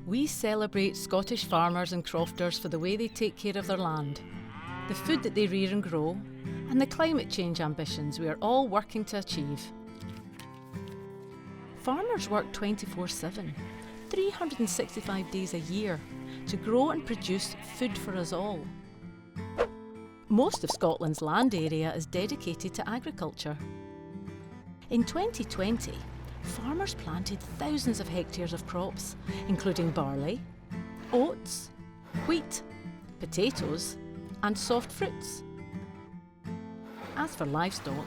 We celebrate Scottish farmers and crofters for the way they take care of their land, the food that they rear and grow, and the climate change ambitions we are all working to achieve. Farmers work 24/7, 365 days a year, to grow and produce food for us all. Most of Scotland's land area is dedicated to agriculture. In 2020, farmers planted thousands of hectares of crops, including barley, oats, wheat, potatoes, and soft fruits. As for livestock,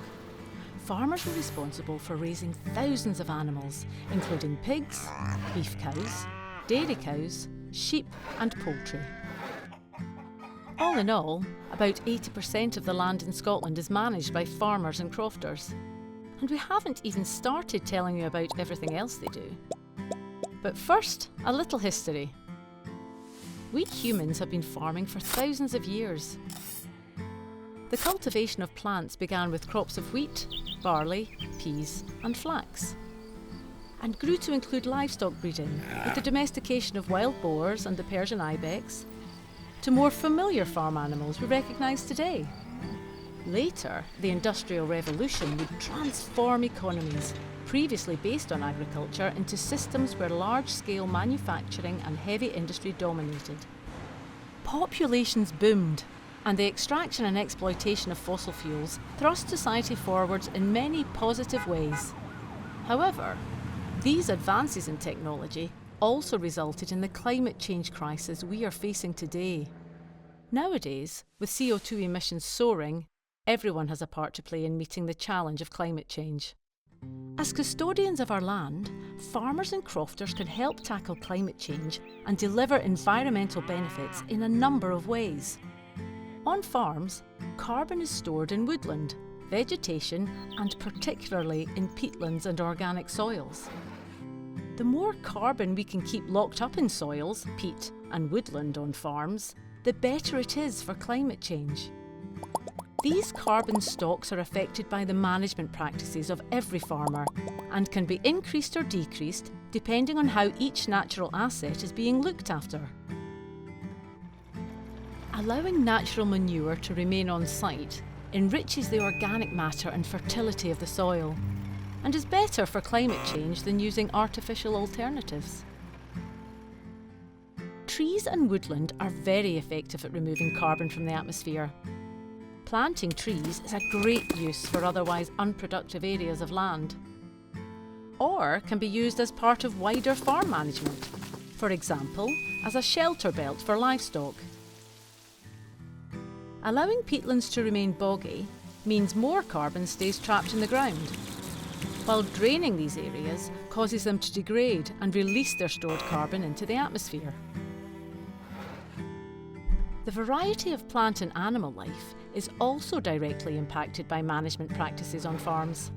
farmers were responsible for raising thousands of animals, including pigs, beef cows, dairy cows, sheep, and poultry. All in all, about 80% of the land in Scotland is managed by farmers and crofters. And we haven't even started telling you about everything else they do. But first, a little history. We humans have been farming for thousands of years. The cultivation of plants began with crops of wheat, barley, peas, and flax, and grew to include livestock breeding with the domestication of wild boars and the Persian ibex, to more familiar farm animals we recognise today. Later, the Industrial Revolution would transform economies, previously based on agriculture, into systems where large-scale manufacturing and heavy industry dominated. Populations boomed, and the extraction and exploitation of fossil fuels thrust society forwards in many positive ways. However, these advances in technology also resulted in the climate change crisis we are facing today. Nowadays, with CO2 emissions soaring, everyone has a part to play in meeting the challenge of climate change. As custodians of our land, farmers and crofters can help tackle climate change and deliver environmental benefits in a number of ways. On farms, carbon is stored in woodland, vegetation, and particularly in peatlands and organic soils. The more carbon we can keep locked up in soils, peat and woodland on farms, the better it is for climate change. These carbon stocks are affected by the management practices of every farmer and can be increased or decreased depending on how each natural asset is being looked after. Allowing natural manure to remain on site enriches the organic matter and fertility of the soil and is better for climate change than using artificial alternatives. Trees and woodland are very effective at removing carbon from the atmosphere. Planting trees is a great use for otherwise unproductive areas of land, or can be used as part of wider farm management, for example, as a shelter belt for livestock. Allowing peatlands to remain boggy means more carbon stays trapped in the ground, while draining these areas causes them to degrade and release their stored carbon into the atmosphere. The variety of plant and animal life is also directly impacted by management practices on farms.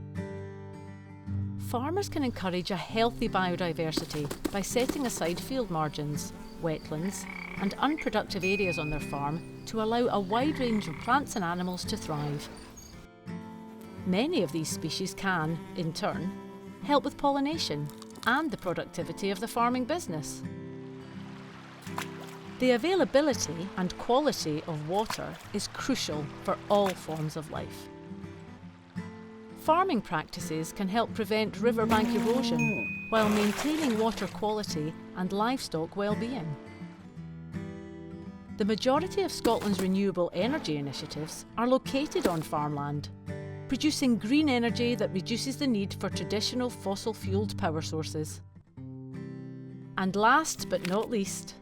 Farmers can encourage a healthy biodiversity by setting aside field margins, wetlands, and unproductive areas on their farm to allow a wide range of plants and animals to thrive. Many of these species can, in turn, help with pollination and the productivity of the farming business. The availability and quality of water is crucial for all forms of life. Farming practices can help prevent riverbank erosion while maintaining water quality and livestock well-being. The majority of Scotland's renewable energy initiatives are located on farmland, producing green energy that reduces the need for traditional fossil-fuelled power sources. And last but not least,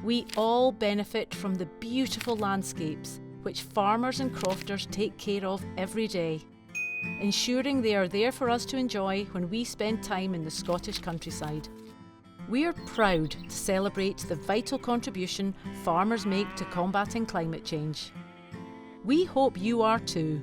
we all benefit from the beautiful landscapes which farmers and crofters take care of every day, ensuring they are there for us to enjoy when we spend time in the Scottish countryside. We are proud to celebrate the vital contribution farmers make to combating climate change. We hope you are too.